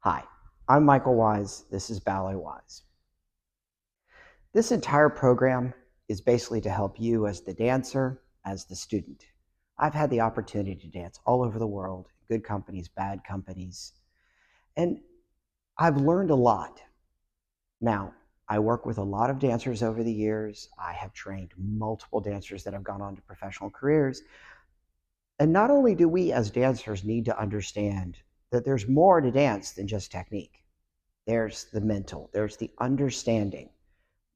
Hi, I'm Michael Wise. This is Ballet Wise. This entire program is basically to help you as the dancer, as the student. I've had the opportunity to dance all over the world, good companies, bad companies, and I've learned a lot. Now, I work with a lot of dancers over the years. I have trained multiple dancers that have gone on to professional careers. And not only do we as dancers need to understand that there's more to dance than just technique. There's the mental, there's the understanding.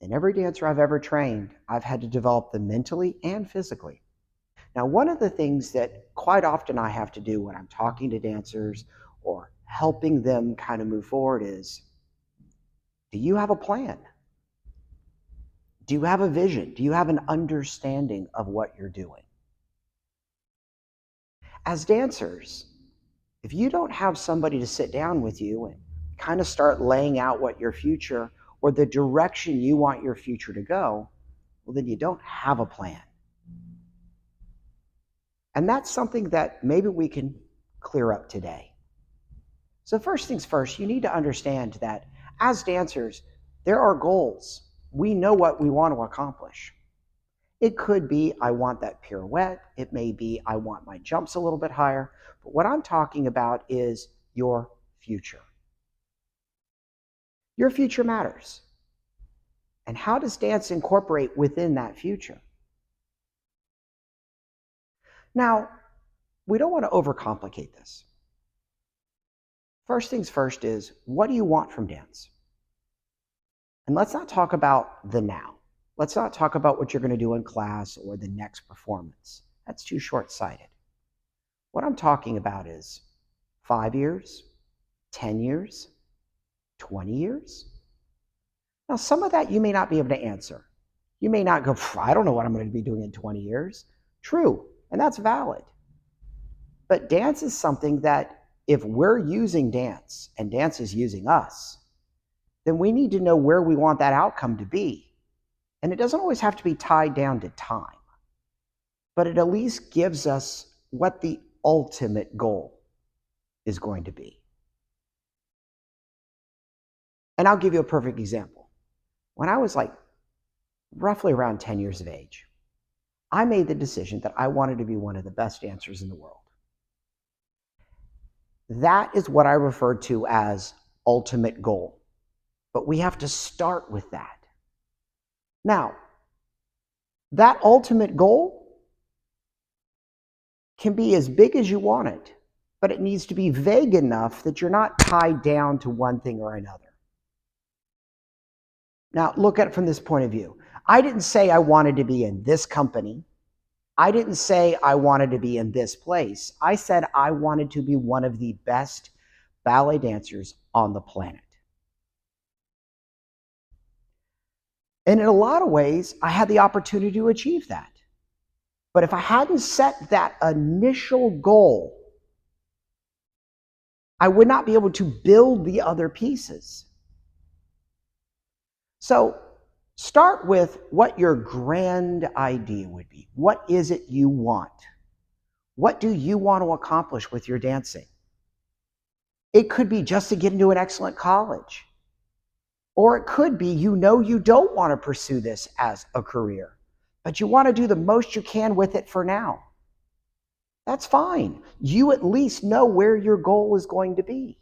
And every dancer I've ever trained, I've had to develop them mentally and physically. Now, one of the things that quite often I have to do when I'm talking to dancers or helping them kind of move forward is, do you have a plan? Do you have a vision? Do you have an understanding of what you're doing? As dancers, if you don't have somebody to sit down with you and kind of start laying out what your future or the direction you want your future to go, well, then you don't have a plan. And that's something that maybe we can clear up today. So first things first, you need to understand that as dancers, there are goals. We know what we want to accomplish. It could be, I want that pirouette. It may be, I want my jumps a little bit higher. But what I'm talking about is your future. Your future matters. And how does dance incorporate within that future? Now, we don't want to overcomplicate this. First things first is, what do you want from dance? And let's not talk about the now. Let's not talk about what you're going to do in class or the next performance. That's too short-sighted. What I'm talking about is 5 years, 10 years, 20 years. Now, some of that you may not be able to answer. You may not go, I don't know what I'm going to be doing in 20 years. True, and that's valid. But dance is something that if we're using dance and dance is using us, then we need to know where we want that outcome to be. And it doesn't always have to be tied down to time, but it at least gives us what the ultimate goal is going to be. And I'll give you a perfect example. When I was like roughly around 10 years of age, I made the decision that I wanted to be one of the best dancers in the world. That is what I refer to as ultimate goal. But we have to start with that. Now, that ultimate goal can be as big as you want it, but it needs to be vague enough that you're not tied down to one thing or another. Now, look at it from this point of view. I didn't say I wanted to be in this company. I didn't say I wanted to be in this place. I said I wanted to be one of the best ballet dancers on the planet. And in a lot of ways, I had the opportunity to achieve that. But if I hadn't set that initial goal, I would not be able to build the other pieces. So start with what your grand idea would be. What is it you want? What do you want to accomplish with your dancing? It could be just to get into an excellent college. Or it could be you don't want to pursue this as a career, but you want to do the most you can with it for now. That's fine. You at least know where your goal is going to be.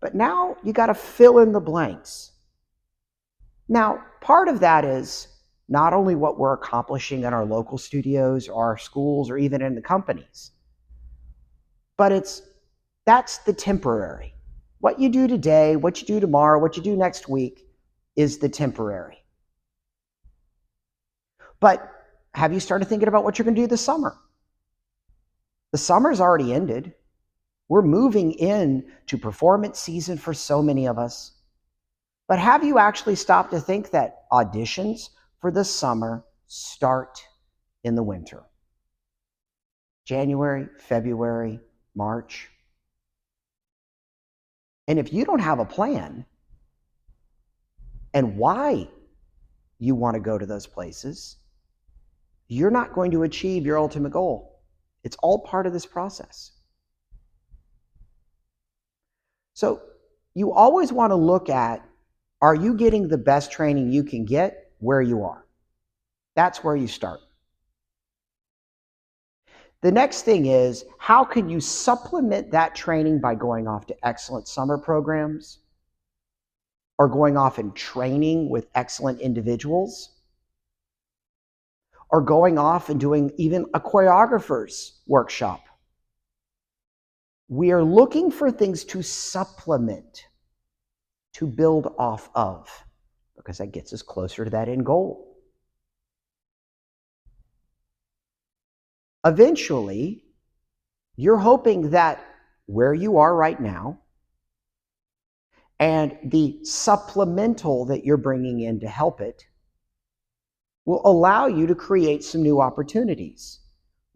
But now you got to fill in the blanks. Now, part of that is not only what we're accomplishing in our local studios or our schools or even in the companies, but that's the temporary. What you do today, what you do tomorrow, what you do next week is the temporary. But have you started thinking about what you're going to do this summer? The summer's already ended. We're moving in to performance season for so many of us. But have you actually stopped to think that auditions for the summer start in the winter? January, February, March. And if you don't have a plan and why you want to go to those places, you're not going to achieve your ultimate goal. It's all part of this process. So you always want to look at, are you getting the best training you can get where you are? That's where you start. The next thing is, how can you supplement that training by going off to excellent summer programs or going off and training with excellent individuals or going off and doing even a choreographer's workshop? We are looking for things to supplement, to build off of, because that gets us closer to that end goal. Eventually, you're hoping that where you are right now and the supplemental that you're bringing in to help it will allow you to create some new opportunities.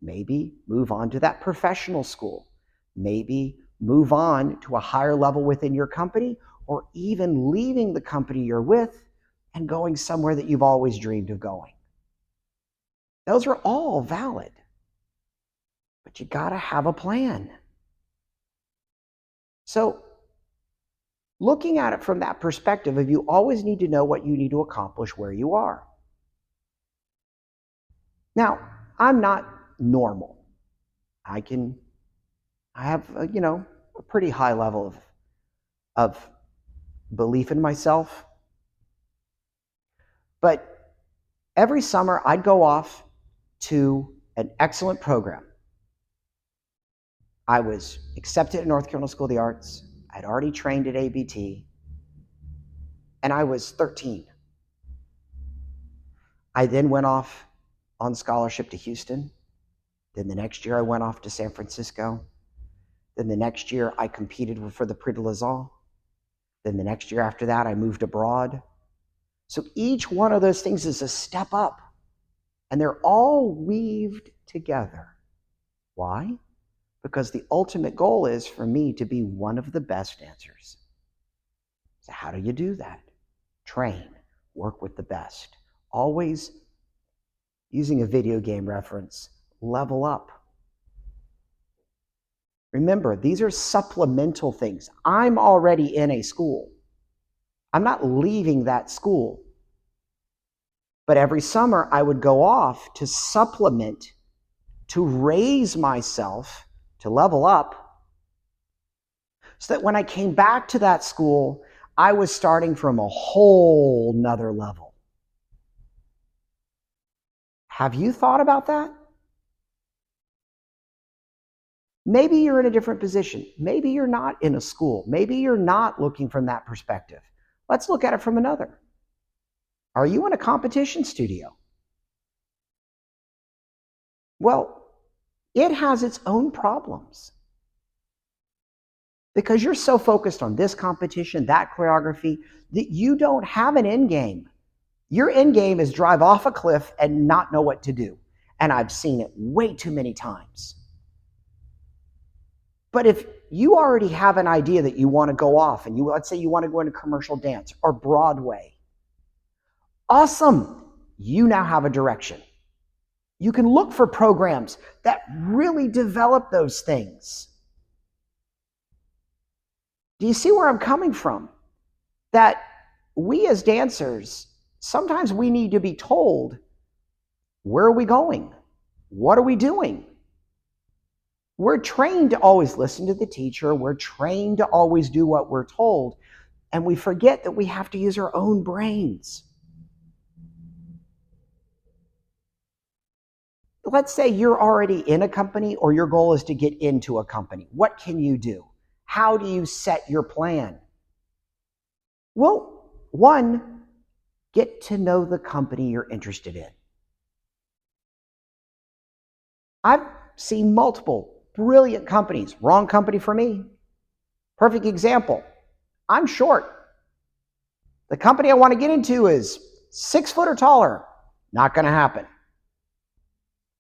Maybe move on to that professional school. Maybe move on to a higher level within your company, or even leaving the company you're with and going somewhere that you've always dreamed of going. Those are all valid, but you got to have a plan. So looking at it from that perspective of, you always need to know what you need to accomplish where you are. Now, I'm not normal. I have a pretty high level of belief in myself. But every summer I'd go off to an excellent program. I was accepted at North Carolina School of the Arts. I'd already trained at ABT, and I was 13. I then went off on scholarship to Houston. Then the next year I went off to San Francisco. Then the next year I competed for the Prix de Lausanne. Then the next year after that I moved abroad. So each one of those things is a step up, and they're all weaved together. Why? Because the ultimate goal is for me to be one of the best dancers. So how do you do that? Train, work with the best. Always, using a video game reference, level up. Remember, these are supplemental things. I'm already in a school. I'm not leaving that school. But every summer I would go off to supplement, to raise myself, to level up, so that when I came back to that school, I was starting from a whole nother level. Have you thought about that? Maybe you're in a different position. Maybe you're not in a school. Maybe you're not looking from that perspective. Let's look at it from another. Are you in a competition studio? Well, it has its own problems, because you're so focused on this competition, that choreography, that you don't have an end game. Your end game is drive off a cliff and not know what to do. And I've seen it way too many times. But if you already have an idea that you want to go off, and let's say you want to go into commercial dance or Broadway, awesome. You now have a direction. You can look for programs that really develop those things. Do you see where I'm coming from? That we as dancers, sometimes we need to be told, where are we going? What are we doing? We're trained to always listen to the teacher. We're trained to always do what we're told. And we forget that we have to use our own brains. Let's say you're already in a company, or your goal is to get into a company. What can you do? How do you set your plan? Well, one, get to know the company you're interested in. I've seen multiple brilliant companies. Wrong company for me. Perfect example. I'm short. The company I want to get into is 6 foot or taller. Not going to happen.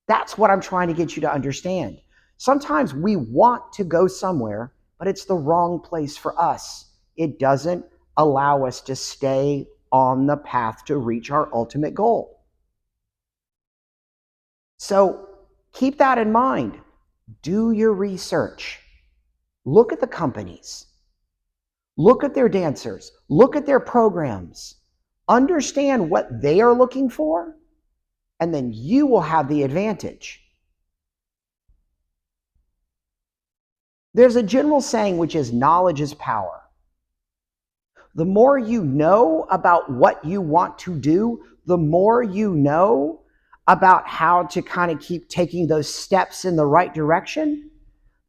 That's what I'm trying to get you to understand. Sometimes we want to go somewhere, but it's the wrong place for us. It doesn't allow us to stay on the path to reach our ultimate goal. So keep that in mind. Do your research. Look at the companies. Look at their dancers. Look at their programs. Understand what they are looking for, and then you will have the advantage. There's a general saying which is knowledge is power. The more you know about what you want to do, the more you know about how to kind of keep taking those steps in the right direction,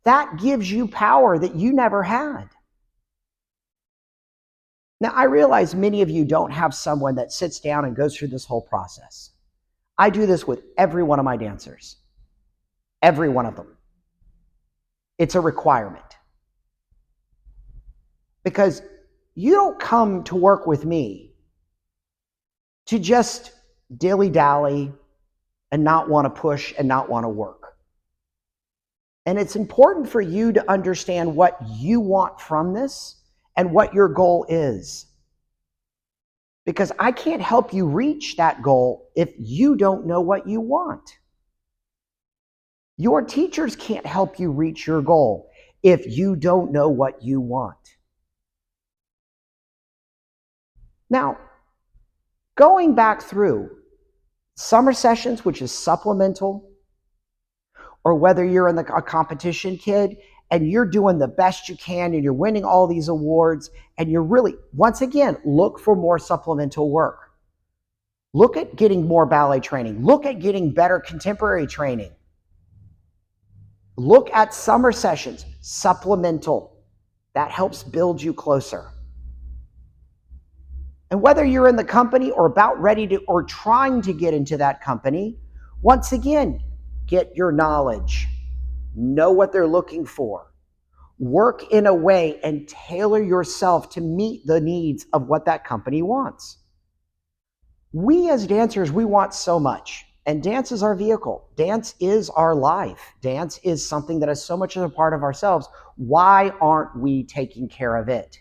that gives you power that you never had. Now, I realize many of you don't have someone that sits down and goes through this whole process. I do this with every one of my dancers. Every one of them. It's a requirement. Because you don't come to work with me to just dilly-dally and not want to push and not want to work. And it's important for you to understand what you want from this and what your goal is. Because I can't help you reach that goal if you don't know what you want. Your teachers can't help you reach your goal if you don't know what you want. Now, going back through summer sessions, which is supplemental, or whether you're in a competition kid and you're doing the best you can and you're winning all these awards and you're really, once again, look for more supplemental work. Look at getting more ballet training. Look at getting better contemporary training. Look at summer sessions, supplemental. That helps build you closer. And whether you're in the company or about ready to or trying to get into that company, once again, get your knowledge. Know what they're looking for. Work in a way and tailor yourself to meet the needs of what that company wants. We as dancers, we want so much. And dance is our vehicle. Dance is our life. Dance is something that is so much of a part of ourselves. Why aren't we taking care of it?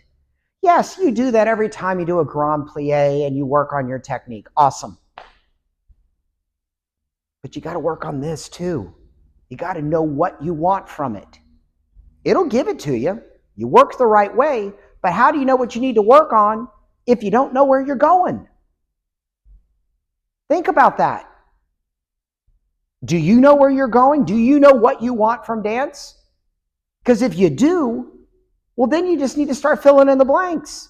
Yes, you do that every time you do a grand plie and you work on your technique. Awesome. But you got to work on this too. You got to know what you want from it. It'll give it to you. You work the right way, but how do you know what you need to work on if you don't know where you're going? Think about that. Do you know where you're going? Do you know what you want from dance? Because if you do, well, then you just need to start filling in the blanks.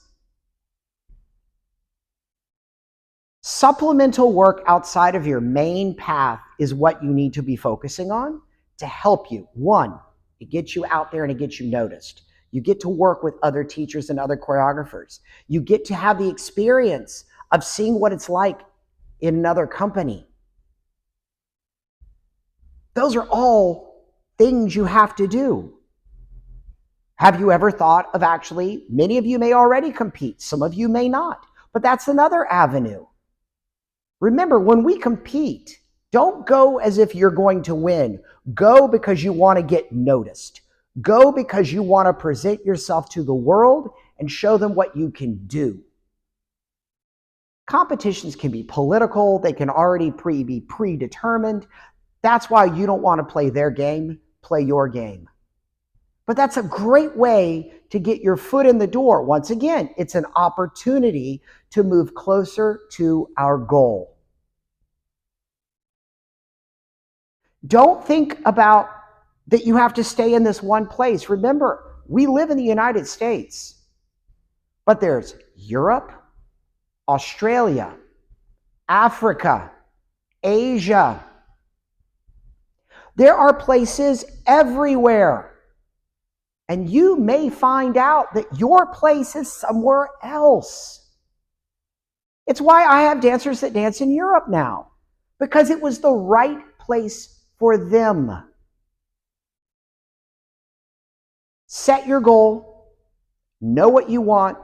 Supplemental work outside of your main path is what you need to be focusing on to help you. One, it gets you out there and it gets you noticed. You get to work with other teachers and other choreographers. You get to have the experience of seeing what it's like in another company. Those are all things you have to do. Have you ever thought of actually, many of you may already compete, some of you may not, but that's another avenue. Remember, when we compete, don't go as if you're going to win. Go because you want to get noticed. Go because you want to present yourself to the world and show them what you can do. Competitions can be political. They can already be predetermined. That's why you don't want to play their game. Play your game. But that's a great way to get your foot in the door. Once again, it's an opportunity to move closer to our goal. Don't think about that you have to stay in this one place. Remember, we live in the United States, but there's Europe, Australia, Africa, Asia. There are places everywhere. And you may find out that your place is somewhere else. It's why I have dancers that dance in Europe now, because it was the right place for them. Set your goal, know what you want,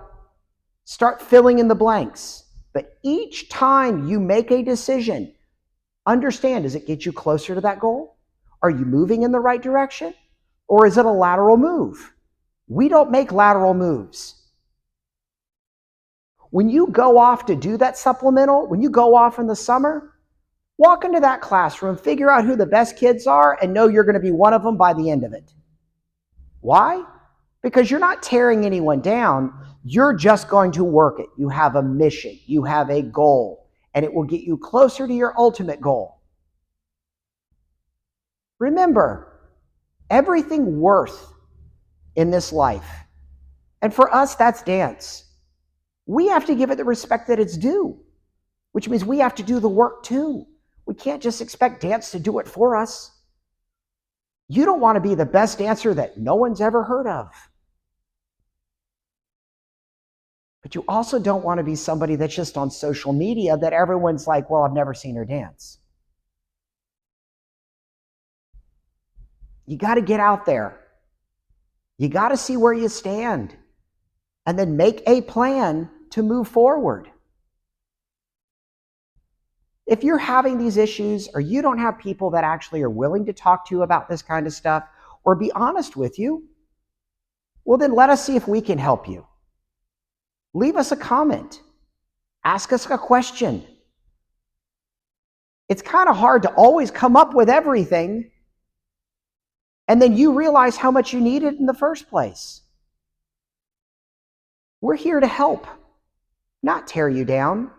start filling in the blanks. But each time you make a decision, understand, does it get you closer to that goal? Are you moving in the right direction? Or is it a lateral move? We don't make lateral moves. When you go off to do that supplemental, when you go off in the summer, walk into that classroom, figure out who the best kids are, and know you're going to be one of them by the end of it. Why? because you're not tearing anyone down. You're just going to work it. You have a mission, you have a goal, and it will get you closer to your ultimate goal. Remember, everything worth in this life, and for us, that's dance. We have to give it the respect that it's due, which means we have to do the work too. We can't just expect dance to do it for us. You don't want to be the best dancer that no one's ever heard of. But you also don't want to be somebody that's just on social media that everyone's like, well, I've never seen her dance. You got to get out there. You got to see where you stand and then make a plan to move forward. If you're having these issues or you don't have people that actually are willing to talk to you about this kind of stuff or be honest with you, well, then let us see if we can help you. Leave us a comment. Ask us a question. It's kind of hard to always come up with everything, and then you realize how much you need it in the first place. We're here to help, not tear you down.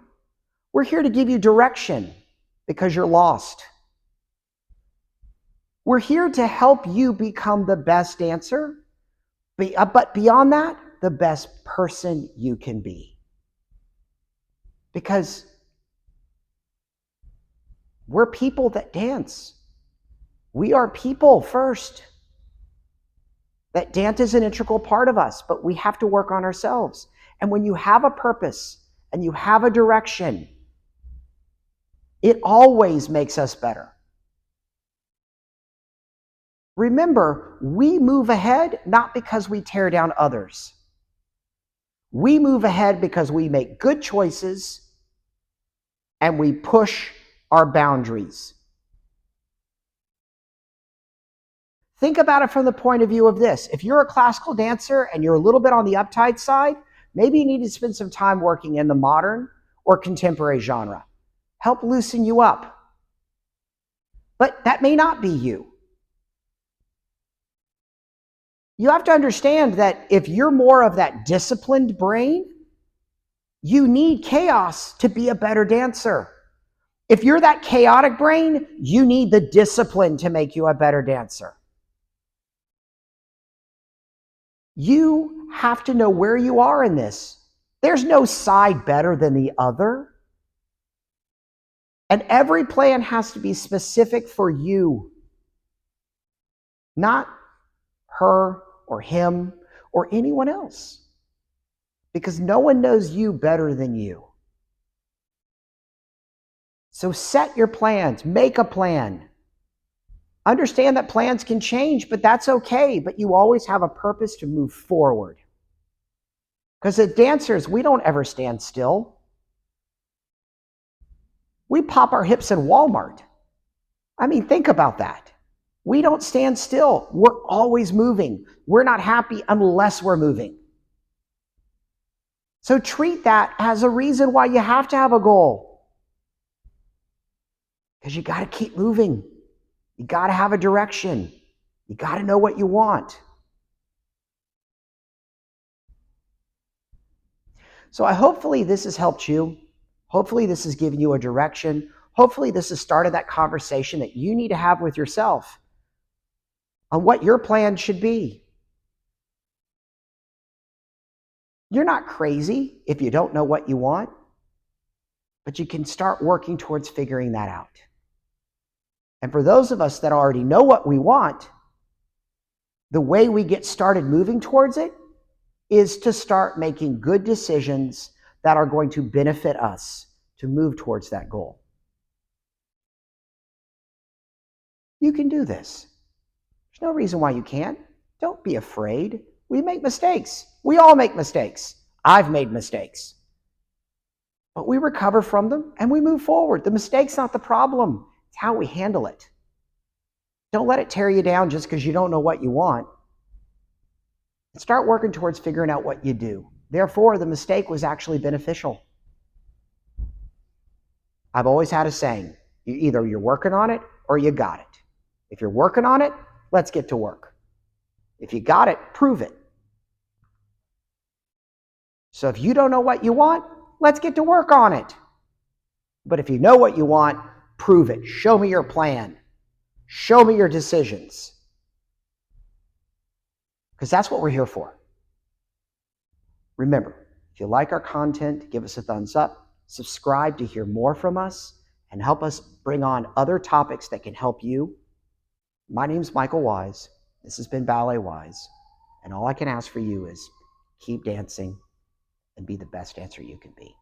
We're here to give you direction because you're lost. We're here to help you become the best dancer, but beyond that, the best person you can be. Because we're people that dance. We are people first. That dance is an integral part of us, but we have to work on ourselves. And when you have a purpose and you have a direction, it always makes us better. Remember, we move ahead not because we tear down others. We move ahead because we make good choices and we push our boundaries. Think about it from the point of view of this. If you're a classical dancer and you're a little bit on the uptight side, maybe you need to spend some time working in the modern or contemporary genre. Help loosen you up. But that may not be you. You have to understand that if you're more of that disciplined brain, you need chaos to be a better dancer. If you're that chaotic brain, you need the discipline to make you a better dancer. You have to know where you are in this. There's no side better than the other. And every plan has to be specific for you, not her or him or anyone else, because no one knows you better than you. So set your plans, make a plan. Understand that plans can change, but that's okay. But you always have a purpose to move forward. Because as dancers, we don't ever stand still. We pop our hips in Walmart. I mean, think about that. We don't stand still. We're always moving. We're not happy unless we're moving. So treat that as a reason why you have to have a goal. Because you got to keep moving. You got to have a direction. You got to know what you want. So hopefully this has helped you. Hopefully this has given you a direction. Hopefully this has started that conversation that you need to have with yourself on what your plan should be. You're not crazy if you don't know what you want, but you can start working towards figuring that out. And for those of us that already know what we want, the way we get started moving towards it is to start making good decisions that are going to benefit us to move towards that goal. You can do this. There's no reason why you can't. Don't be afraid. We make mistakes. We all make mistakes. I've made mistakes. But we recover from them and we move forward. The mistake's not the problem. It's how we handle it. Don't let it tear you down just because you don't know what you want. Start working towards figuring out what you do. Therefore, the mistake was actually beneficial. I've always had a saying, either you're working on it or you got it. If you're working on it, let's get to work. If you got it, prove it. So if you don't know what you want, let's get to work on it. But if you know what you want, prove it. Show me your plan. Show me your decisions. Because that's what we're here for. Remember, if you like our content, give us a thumbs up, subscribe to hear more from us, and help us bring on other topics that can help you. My name's Michael Wise. This has been Ballet Wise. And all I can ask for you is keep dancing and be the best dancer you can be.